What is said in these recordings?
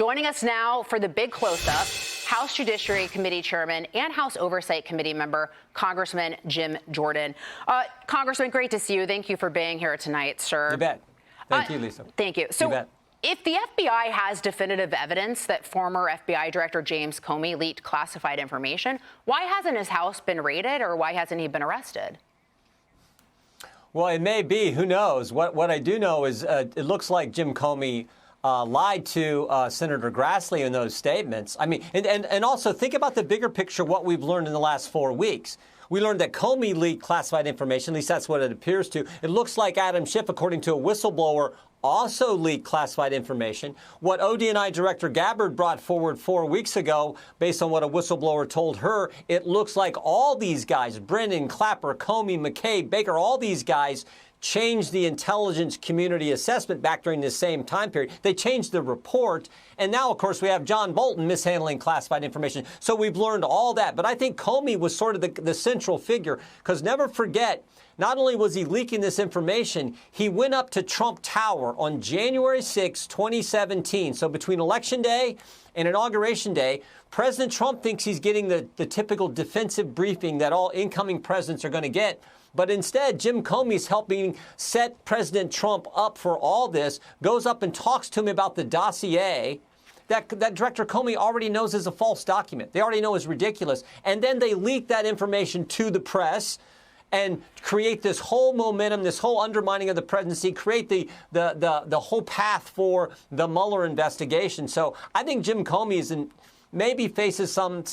Joining us now for the big close-up, House Judiciary Committee Chairman and House Oversight Committee member, Congressman Jim Jordan. Congressman, great to see you. Thank you for being here tonight, sir. You bet. Thank you, Lisa. Thank you. So, if the FBI has definitive evidence that former FBI Director James Comey leaked classified information, why hasn't his house been raided, or why hasn't he been arrested? Well, it may be. Who knows? What I do know is it looks like Jim Comey lied to Senator Grassley in those statements. I mean, and also think about the bigger picture, what we've learned in the last 4 weeks. We learned that Comey leaked classified information, at least that's what it appears to. It looks like Adam Schiff, according to a whistleblower, also leaked classified information. What ODNI Director Gabbard brought forward 4 weeks ago, based on what a whistleblower told her, it looks like all these guys, Brennan, Clapper, Comey, McCabe, Baker, all these guys changed the intelligence community assessment back during this same time period. They changed the report. And now, of course, we have John Bolton mishandling classified information. So we've learned all that. But I think Comey was sort of the central figure, because never forget, not only was he leaking this information, he went up to Trump Tower on January 6, 2017. So between Election Day and Inauguration Day, President Trump thinks he's getting the typical defensive briefing that all incoming presidents are going to get. But instead, Jim Comey's helping set President Trump up for all this, goes up and talks to him about the dossier that Director Comey already knows is a false document. They already know is ridiculous. And then they leak that information to the press and create this whole momentum, this whole undermining of the presidency, create the whole path for the Mueller investigation. So I think Jim Comey maybe faces some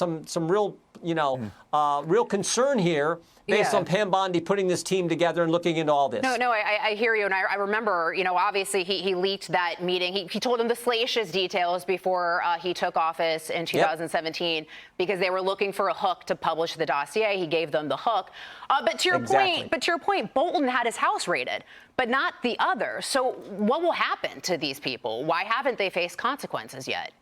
real, real concern here, based on Pam Bondi putting this team together and looking into all this. No, I hear you. And I remember, obviously he leaked that meeting. He told them the salacious details before he took office in 2017, because they were looking for a hook to publish the dossier. He gave them the hook. But to your point, Bolton had his house raided, but not the others. So what will happen to these people? Why haven't they faced consequences yet?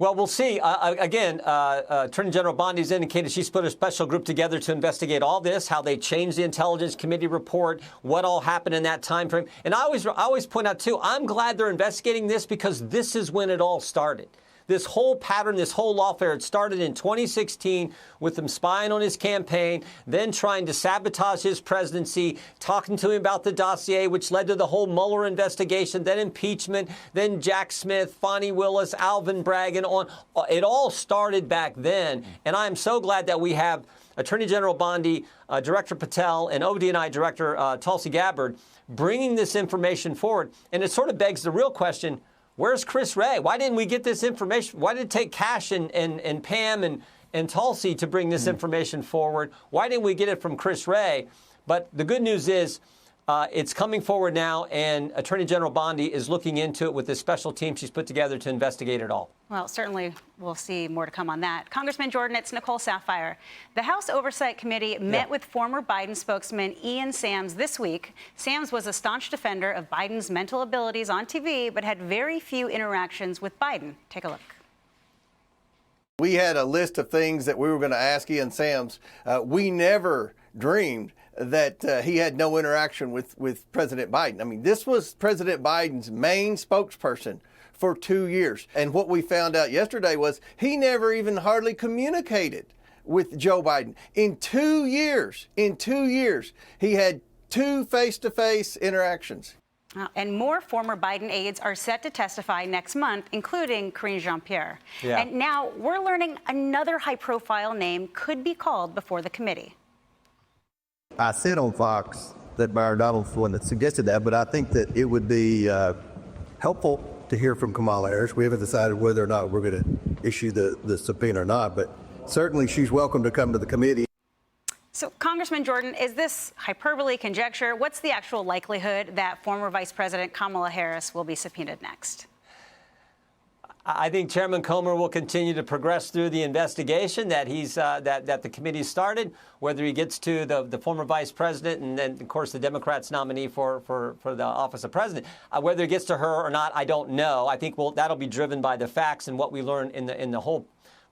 Well, we'll see. Again, Attorney General Bondi's indicated she's put a special group together to investigate all this, how they changed the Intelligence Committee report, what all happened in that time frame. And I always point out, too, I'm glad they're investigating this, because this is when it all started. This whole pattern, this whole lawfare, it started in 2016 with him spying on his campaign, then trying to sabotage his presidency, talking to him about the dossier, which led to the whole Mueller investigation, then impeachment, then Jack Smith, Fonnie Willis, Alvin Bragg, and on. It all started back then. And I am so glad that we have Attorney General Bondi, Director Patel, and ODNI Director Tulsi Gabbard bringing this information forward. And it sort of begs the real question, where's Chris Wray? Why didn't we get this information? Why did it take Kash and Pam and Tulsi to bring this information forward? Why didn't we get it from Chris Wray? But the good news is it's coming forward now, and Attorney General Bondi is looking into it with this special team she's put together to investigate it all. Well, certainly we'll see more to come on that. Congressman Jordan, it's Nicole Sapphire. The House Oversight Committee met with former Biden spokesman Ian Sams this week. Sams was a staunch defender of Biden's mental abilities on TV, but had very few interactions with Biden. Take a look. We had a list of things that we were going to ask Ian Sams. We never dreamed that he had no interaction with President Biden. I mean, this was President Biden's main spokesperson for 2 years. And what we found out yesterday was he never even hardly communicated with Joe Biden. In 2 years, he had 2 face-to-face interactions. And more former Biden aides are set to testify next month, including Karine Jean-Pierre. And now we're learning another high-profile name could be called before the committee. I said on Fox that Byron Donald's the one that suggested that, but I think that it would be helpful to hear from Kamala Harris. We haven't decided whether or not we're going to issue the subpoena or not, but certainly she's welcome to come to the committee. So, Congressman Jordan, is this hyperbole, conjecture? What's the actual likelihood that former Vice President Kamala Harris will be subpoenaed next? I think Chairman Comer will continue to progress through the investigation that that the committee started. Whether he gets to the former vice president and then, of course, the Democrats' nominee for the office of president, whether it gets to her or not, I don't know. I think that'll be driven by the facts and what we learn in the whole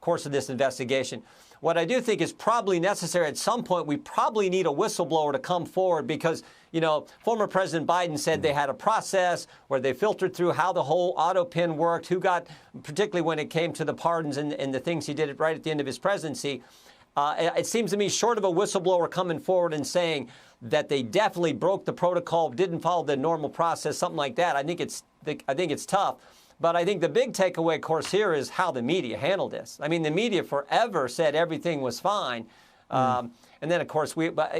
course of this investigation. What I do think is probably necessary at some point, we probably need a whistleblower to come forward because, you know, former President Biden said they had a process where they filtered through how the whole auto pin worked, who got, particularly when it came to the pardons and the things he did right at the end of his presidency. It seems to me, short of a whistleblower coming forward and saying that they definitely broke the protocol, didn't follow the normal process, something like that, I think it's tough. But I think the big takeaway, of course, here is how the media handled this. I mean, the media forever said everything was fine. And then, of course,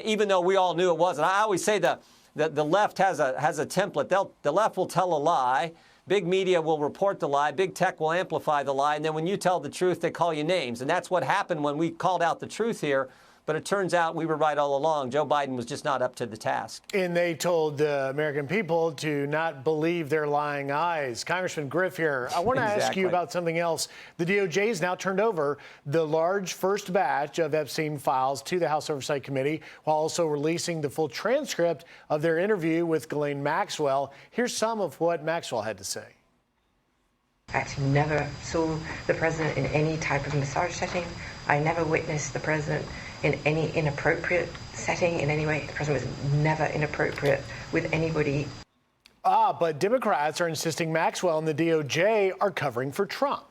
even though we all knew it wasn't, I always say the left has a template. The left will tell a lie. Big media will report the lie. Big tech will amplify the lie. And then when you tell the truth, they call you names. And that's what happened when we called out the truth here. But it turns out we were right all along. Joe Biden was just not up to the task. And they told the American people to not believe their lying eyes. Congressman Griff here, I want to ask you about something else. The DOJ has now turned over the large first batch of Epstein files to the House Oversight Committee, while also releasing the full transcript of their interview with Ghislaine Maxwell. Here's some of what Maxwell had to say. I actually never saw the president in any type of massage setting. I never witnessed the president in any inappropriate setting in any way. The president was never inappropriate with anybody. But Democrats are insisting Maxwell and the DOJ are covering for Trump.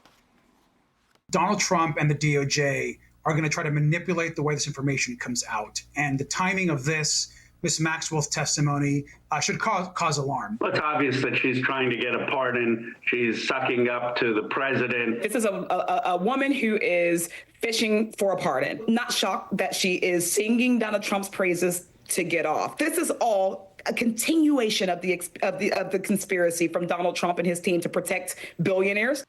Donald Trump and the DOJ are going to try to manipulate the way this information comes out. And the timing of this, Ms. Maxwell's testimony, should cause alarm. Well, it's obvious that she's trying to get a pardon. She's sucking up to the president. This is a woman who is fishing for a pardon. Not shocked that she is singing Donald Trump's praises to get off. This is all a continuation of the conspiracy from Donald Trump and his team to protect billionaires.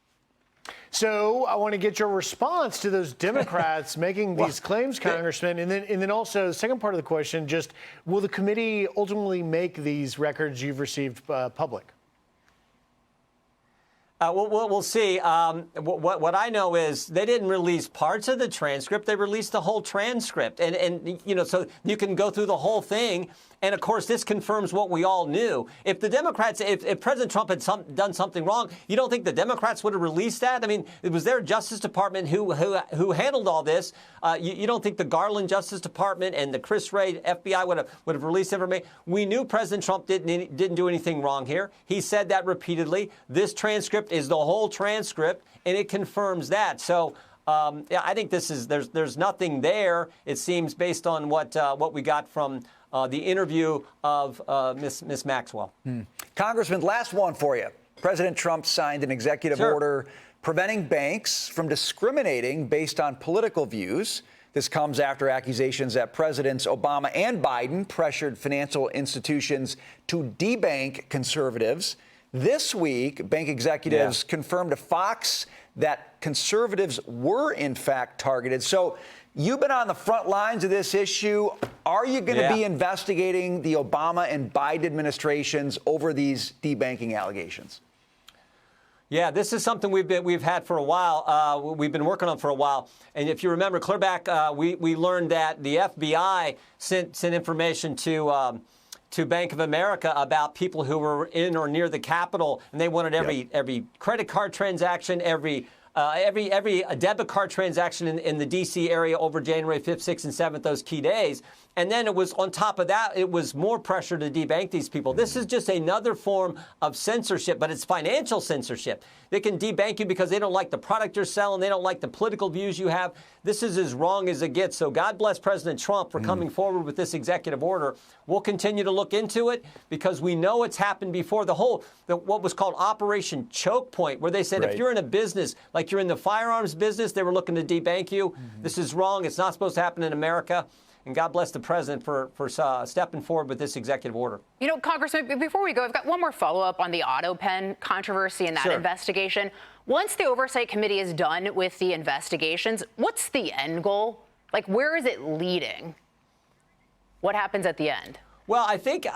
So I want to get your response to those Democrats making these claims, Congressman. And then also, the second part of the question, just will the committee ultimately make these records you've received public? We'll see. What I know is they didn't release parts of the transcript. They released the whole transcript. And you know, so you can go through the whole thing. And, of course, this confirms what we all knew. If the Democrats, if President Trump had done something wrong, you don't think the Democrats would have released that? I mean, it was their Justice Department who handled all this. You don't think the Garland Justice Department and the Chris Wray FBI would have released information? We knew President Trump didn't do anything wrong here. He said that repeatedly. This transcript is the whole transcript, and it confirms that. So yeah, I think there's nothing there. It seems based on what we got from the interview of Miss Maxwell. Congressman, last one for you. President Trump signed an executive order preventing banks from discriminating based on political views. This comes after accusations that Presidents Obama and Biden pressured financial institutions to debank conservatives. This week, bank executives confirmed to Fox that conservatives were, in fact, targeted. So you've been on the front lines of this issue. Are you going to be investigating the Obama and Biden administrations over these debanking allegations? Yeah, this is something we've had for a while. We've been working on for a while. And if you remember, clear back, we learned that the FBI sent information to Bank of America about people who were in or near the Capitol, and they wanted every credit card transaction, every debit card transaction in the D.C. area over January 5th, 6th, and 7th, those key days. And then it was, on top of that, it was more pressure to debank these people. This is just another form of censorship, but it's financial censorship. They can debank you because they don't like the product you're selling. They don't like the political views you have. This is as wrong as it gets. So God bless President Trump for coming forward with this executive order. We'll continue to look into it because we know it's happened before. What was called Operation Choke Point, where they said if you're in a business, like you're in the firearms business, they were looking to debank you. This is wrong. It's not supposed to happen in America. And God bless the president for stepping forward with this executive order. You know, Congressman, before we go, I've got one more follow-up on the auto pen controversy and that investigation. Once the Oversight Committee is done with the investigations, what's the end goal? Like, where is it leading? What happens at the end? Well, I think,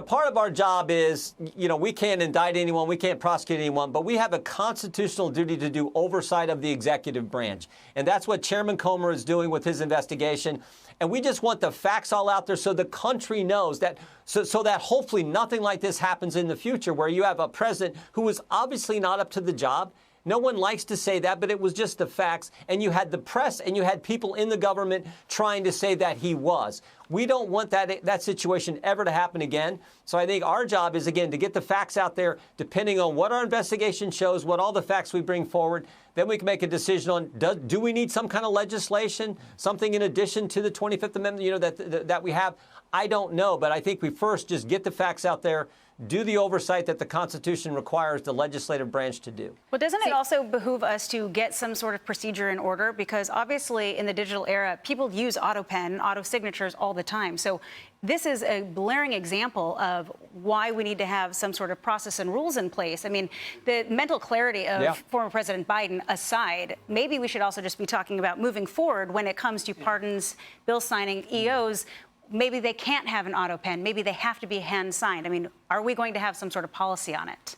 part of our job is, we can't indict anyone, we can't prosecute anyone, but we have a constitutional duty to do oversight of the executive branch. And that's what Chairman Comer is doing with his investigation. And we just want the facts all out there so the country knows that, so that hopefully nothing like this happens in the future, where you have a president who is obviously not up to the job, No one likes to say that, but it was just the facts. And you had the press and you had people in the government trying to say that he was. We don't want that situation ever to happen again. So I think our job is, again, to get the facts out there, depending on what our investigation shows, what all the facts we bring forward. Then we can make a decision on, do we need some kind of legislation, something in addition to the 25th Amendment, that we have? I don't know, but I think we first just get the facts out there, do the oversight that the Constitution requires the legislative branch to do. Well, doesn't it also behoove us to get some sort of procedure in order? Because obviously in the digital era, people use AutoPen, auto signatures all the time. So this is a blaring example of why we need to have some sort of process and rules in place. I mean, the mental clarity of former President Biden aside, maybe we should also just be talking about moving forward when it comes to pardons, bill signing, EOs. Maybe they can't have an auto pen. Maybe they have to be hand signed. I mean, are we going to have some sort of policy on it?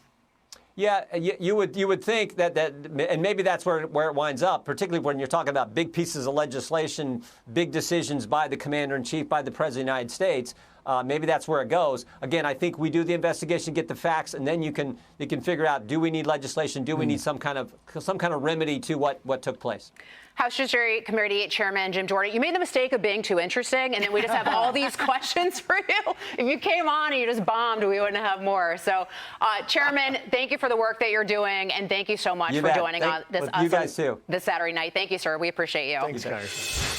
Yeah, you would think that and maybe that's where it winds up, particularly when you're talking about big pieces of legislation, big decisions by the commander in chief, by the president of the United States. Maybe that's where it goes. Again, I think we do the investigation, get the facts, and then you can figure out, do we need legislation? Do we need some kind of remedy to what took place? House Judiciary Committee Chairman Jim Jordan, you made the mistake of being too interesting, and then we just have all these questions for you. If you came on and you just bombed, we wouldn't have more. So, Chairman, thank you for the work that you're doing, and thank you so much for joining us you guys too. this Saturday night. Thank you, sir. We appreciate you. Thanks, Congressman.